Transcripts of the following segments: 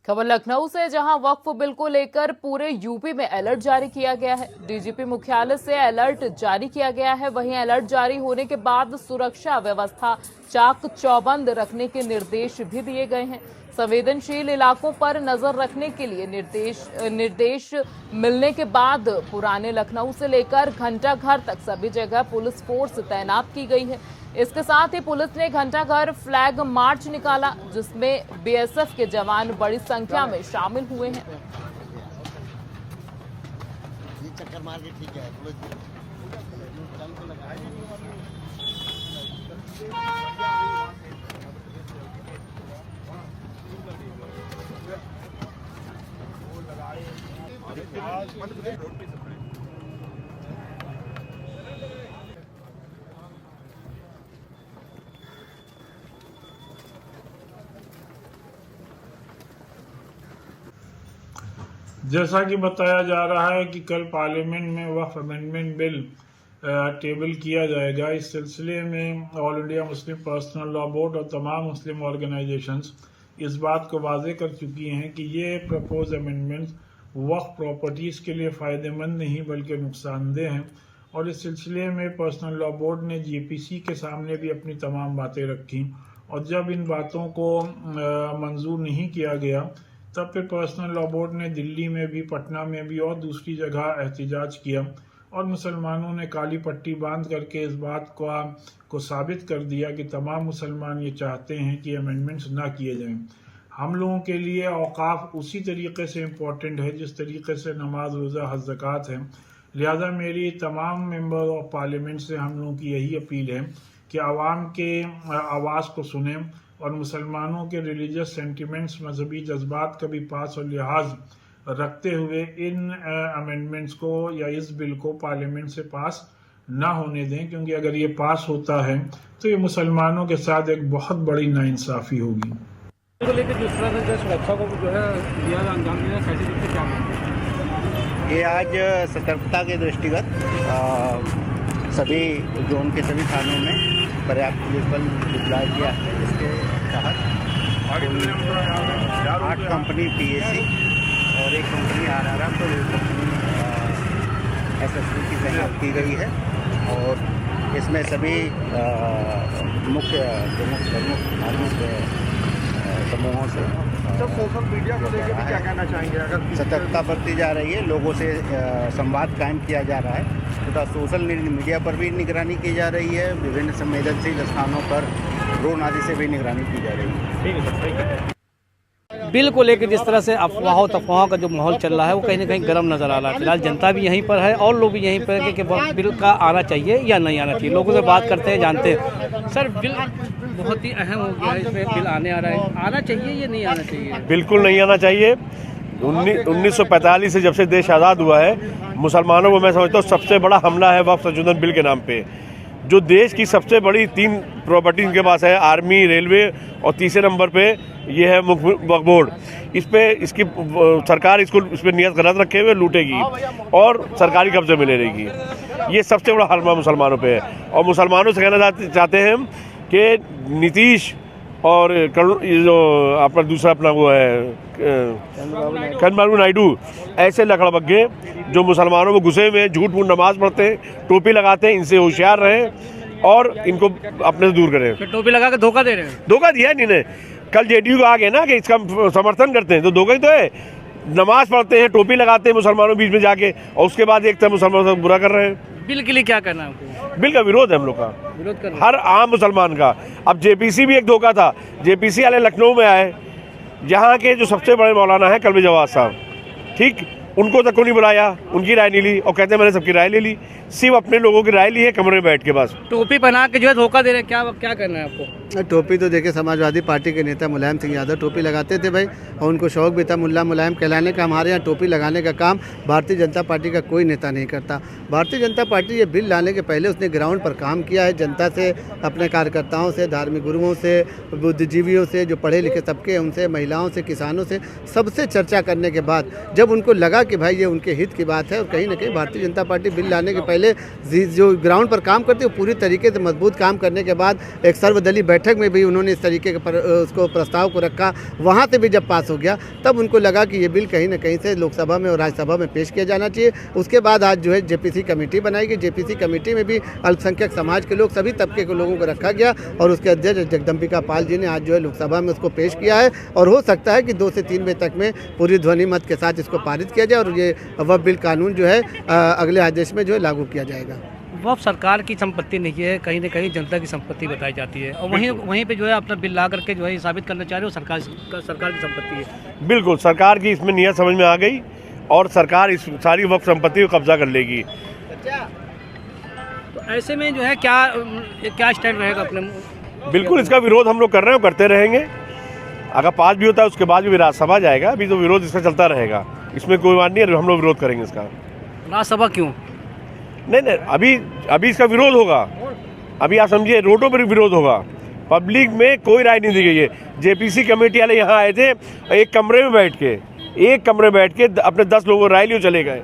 खबर लखनऊ से, जहां वक्फ बिल को लेकर पूरे यूपी में अलर्ट जारी किया गया है। डीजीपी मुख्यालय से अलर्ट जारी किया गया है। वहीं अलर्ट जारी होने के बाद सुरक्षा व्यवस्था चाक चौबंद रखने के निर्देश भी दिए गए हैं। संवेदनशील इलाकों पर नजर रखने के लिए निर्देश मिलने के बाद पुराने लखनऊ से लेकर घंटाघर तक सभी जगह पुलिस फोर्स तैनात की गई है। इसके साथ ही पुलिस ने घंटाघर फ्लैग मार्च निकाला, जिसमें बीएसएफ के जवान बड़ी संख्या में शामिल हुए हैं। चक्कर मार के ठीक है। जैसा कि बताया जा रहा है कि कल पार्लियामेंट में वक्फ अमेंडमेंट बिल टेबल किया जाएगा। इस सिलसिले में all India Muslim personal law board और तमाम मुस्लिम ऑर्गेनाइजेशंस इस बात को वाजे कर चुकी हैं कि ये प्रपोज अमेंडमेंट्स वक्फ प्रॉपर्टीज़ के लिए फ़ायदेमंद नहीं बल्कि नुकसानदेह हैं। और इस सिलसिले में पर्सनल लॉ बोर्ड ने जेपीसी के सामने भी अपनी तमाम बातें रखी, और जब इन बातों को मंजूर नहीं किया गया तब फिर पर्सनल लॉ बोर्ड ने दिल्ली में भी, पटना में भी और दूसरी जगह एहतजाज किया, और मुसलमानों ने काली पट्टी बांध करके इस बात को साबित कर दिया कि तमाम मुसलमान ये चाहते हैं कि अमेंडमेंट्स ना किए जाएं। हम लोगों के लिए औकाफ उसी तरीके से इम्पोर्टेंट है जिस तरीके से नमाज, रोज़ा, हज, ज़कात है। लिहाजा मेरी तमाम मेंबर ऑफ पार्लियामेंट से हम लोगों की यही अपील है कि आवाम के आवाज़ को सुनें और मुसलमानों के रिलीजियस सेंटिमेंट्स, मजहबी जज्बात का भी पास और लिहाज रखते हुए इन अमेंडमेंट्स को या इस बिल को पार्लियामेंट से पास ना होने दें, क्योंकि अगर ये पास होता है तो ये मुसलमानों के साथ एक बहुत बड़ी नाइंसाफ़ी होगी। सुरक्षा को जो है अंजाम दिया, कैसे रूप से क्या ये आज सतर्कता के दृष्टिगत सभी जोन के सभी थानों में पर्याप्त पुलिस बल डिप्लॉय किया है। इसके तहत 8 कंपनी पीएसी और 1 कंपनी आरआरएफ तो एसएसबी की तैनात की गई है, और इसमें सभी मुख्य धार्मिक समूहों से सोशल मीडिया को लेकर क्या कहना चाहेंगे? अगर सतर्कता बरती जा रही है, लोगों से संवाद कायम किया जा रहा है, तथा सोशल मीडिया पर भी निगरानी की जा रही है, विभिन्न संवेदनशील स्थानों पर ड्रोन आदि से भी निगरानी की जा रही है। ठीक है सर, ठीक है। बिल को लेकर जिस तरह से अफवाहों का जो माहौल चल रहा है वो कहीं ना कहीं गर्म नज़र आ रहा है। फिलहाल जनता भी यहीं पर है और लोग भी यहीं पर है कि बिल का आना चाहिए या नहीं आना चाहिए। लोगों से बात करते हैं, जानते हैं। सर, बिल बहुत ही अहम हो गया है, इसमें बिल आना चाहिए या नहीं आना चाहिए? बिल्कुल नहीं आना चाहिए। 1945 से जब से देश आज़ाद हुआ है, मुसलमानों को मैं समझता हूँ सबसे बड़ा हमला है वक्फ संशोधन बिल के नाम पे। जो देश की सबसे बड़ी 3 प्रॉपर्टी इनके पास है, आर्मी, रेलवे, और तीसरे नंबर पे ये है वक्फ बोर्ड। इस पे सरकार इस पर नियत गलत रखे हुए लूटेगी और सरकारी कब्जे में ले लेगी। ये सबसे बड़ा हमला मुसलमानों पे है, और मुसलमानों से कहना चाहते हैं हम कि नीतीश और जो अपना वो है चंद्रबाबू नायडू, ऐसे लकड़बग्गे जो मुसलमानों में घुसे हुए झूठ मूठ नमाज पढ़ते हैं, टोपी लगाते हैं, इनसे होशियार रहें और इनको अपने से दूर करें। तो टोपी लगा के धोखा दे रहे हैं। धोखा दिया है इन्होंने। कल जेडीयू को आ गए ना कि इसका समर्थन करते हैं, तो धोखा ही तो है। नमाज पढ़ते हैं, टोपी लगाते हैं मुसलमानों बीच में जाके, और उसके बाद एक तरह मुसलमानों से बुरा कर रहे हैं। बिल के लिए क्या करना है आपको? बिल का विरोध है हम लोग का, विरोध कर हर आम मुसलमान का। अब जेपीसी भी एक धोखा था। जेपीसी वाले लखनऊ में आए, जहाँ के जो सबसे बड़े मौलाना हैं कलबी जवाद साहब, ठीक, उनको तक को नहीं बुलाया, उनकी राय नहीं ली, और कहते हैं मैंने सबकी राय ले ली। सिर्फ अपने लोगों की राय ली है कमरे में बैठ के बस। टोपी पहना के जो है धोखा दे रहे हैं, क्या करना है आपको? टोपी तो देखिए, समाजवादी पार्टी के नेता मुलायम सिंह यादव टोपी लगाते थे भाई, और उनको शौक भी था मुल्ला मुलायम कहलाने का। हमारे यहाँ टोपी लगाने का काम भारतीय जनता पार्टी का कोई नेता नहीं करता। भारतीय जनता पार्टी ये बिल लाने के पहले उसने ग्राउंड पर काम किया है, जनता से, अपने कार्यकर्ताओं से, धार्मिक गुरुओं से, बुद्धिजीवियों से, जो पढ़े लिखे तबके हैं उनसे, महिलाओं से, किसानों से, सबसे चर्चा करने के बाद जब उनको लगा कि भाई ये उनके हित की बात है, और कहीं ना कहीं भारतीय जनता पार्टी बिल लाने के पहले जो ग्राउंड पर काम करती है वो पूरी तरीके से मजबूत काम करने के बाद एक सर्वदलीय बैठक बैठक में भी उन्होंने इस तरीके के उसको प्रस्ताव को रखा, वहाँ से भी जब पास हो गया तब उनको लगा कि ये बिल कहीं ना कहीं से लोकसभा में और राज्यसभा में पेश किया जाना चाहिए। उसके बाद आज जो है जेपीसी कमेटी बनाई गई। जेपीसी कमेटी में भी अल्पसंख्यक समाज के लोग, सभी तबके के लोगों को रखा गया और उसके अध्यक्ष जगदम्बिका पाल जी ने आज जो है लोकसभा में उसको पेश किया है और हो सकता है कि 2 से 3 बजे तक में पूरी ध्वनि मत के साथ इसको पारित किया जाए और ये वक्फ बिल कानून जो है अगले आदेश में जो है लागू किया जाएगा। वक्फ सरकार की संपत्ति नहीं है, कहीं ना कहीं जनता की संपत्ति बताई जाती है और वहीं पे जो है अपना बिल ला करके जो है साबित करना चाह रहे हो सरकार की संपत्ति है। बिल्कुल, सरकार की इसमें नीयत समझ में आ गई और सरकार इस सारी वक्फ संपत्ति को कब्जा कर लेगी। तो ऐसे में जो है क्या स्टैंड रहेगा अपने? बिल्कुल, इसका विरोध हम लोग कर रहे हैं और करते रहेंगे। अगर पास भी होता है उसके बाद भी राज्यसभा जाएगा, अभी तो विरोध इसका चलता रहेगा, इसमें कोई बात नहीं है, हम लोग विरोध करेंगे इसका। राज्यसभा क्यों? नहीं, अभी इसका विरोध होगा। अभी आप समझिए, रोडों पर विरोध होगा, पब्लिक में कोई राय नहीं दी गई है। जेपीसी कमेटी वाले यहाँ आए थे, एक कमरे में बैठ के अपने 10 लोगों राय लिए चले गए।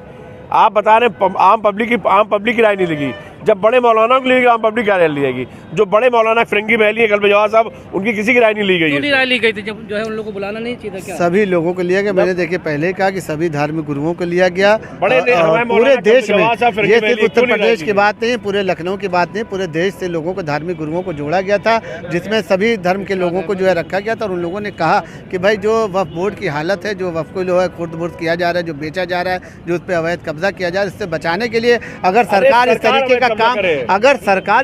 आप बता रहे आम पब्लिक की राय नहीं लगी। जब बड़े मौलाना को लेगी आम पब्लिक की राय ली जाएगी। जो बड़े मौलाना फिरंगी महली है, कल जवाब साहब, उनकी किसी की राय नहीं ली गई है। राय ली गई थी जब जो है उन लोगों को बुलाना नहीं चाहिए क्या? सभी लोगों को लिया गया। मैंने देखिए पहले कहा कि सभी धार्मिक गुरुओं को लिया गया। बड़े पूरे देश में, ये सिर्फ उत्तर प्रदेश की बात नहीं, पूरे लखनऊ की बात नहीं, पूरे देश से लोगों को, धार्मिक गुरुओं को जोड़ा गया था, जिसमें सभी धर्म के लोगों को जो है रखा गया था और उन लोगों ने कहा कि भाई जो वक्फ बोर्ड की हालत है, जो वक्फ को जो है खुर्द बुर्द किया जा रहा है, जो बेचा जा रहा है, जो उस पर अवैध कब्जा किया जा रहा है, इससे बचाने के लिए अगर सरकार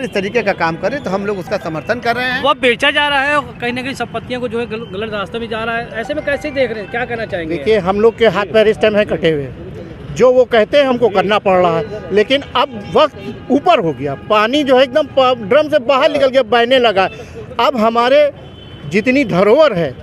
इस तरीके का काम करे तो हम लोग उसका समर्थन कर रहे हैं। वो बेचा जा रहा है, कहीं ना कहीं संपत्तियों को जो है गलत रास्ते में जा रहा है, ऐसे में कैसे देख रहे हैं, क्या कहना चाहेंगे? देखिए, हम लोग के हाथ पैर इस टाइम है कटे हुए, जो वो कहते हैं हमको करना पड़ रहा है, लेकिन अब वक्त ऊपर हो गया, पानी जो है एकदम ड्रम से बाहर निकल गया, बहने लगा। अब हमारे जितनी धरोहर है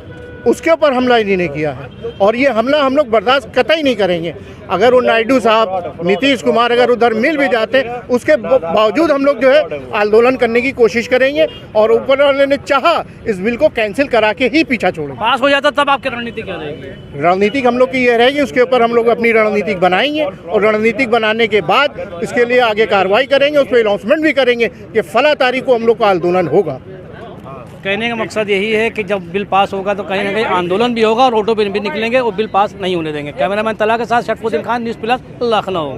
उसके ऊपर हमला इन्होंने किया है और ये हमला हम लोग बर्दाश्त कतई नहीं करेंगे। अगर वो नायडू साहब, नीतीश कुमार अगर उधर मिल भी जाते, उसके बावजूद हम लोग जो है आंदोलन करने की कोशिश करेंगे और ऊपर वाले ने चाहा इस बिल को कैंसिल करा के ही पीछा छोड़ेंगे। पास हो जाता तब आपकी रणनीति क्या रहेगी? रणनीतिक हम लोग की ये रहेगी, उसके ऊपर हम लोग अपनी रणनीतिक बनाएंगे और रणनीतिक बनाने के बाद इसके लिए आगे कार्रवाई करेंगे, उस पर अनाउंसमेंट भी करेंगे कि फला तारीख को हम लोग का आंदोलन होगा। कहने का मकसद यही है कि जब बिल पास होगा तो कहीं ना कहीं आंदोलन भी होगा और रोडों पर भी निकलेंगे और बिल पास नहीं होने देंगे। कैमरामैन तला के साथ शरफुद्दीन खान, न्यूज़ प्लस, लखनऊ।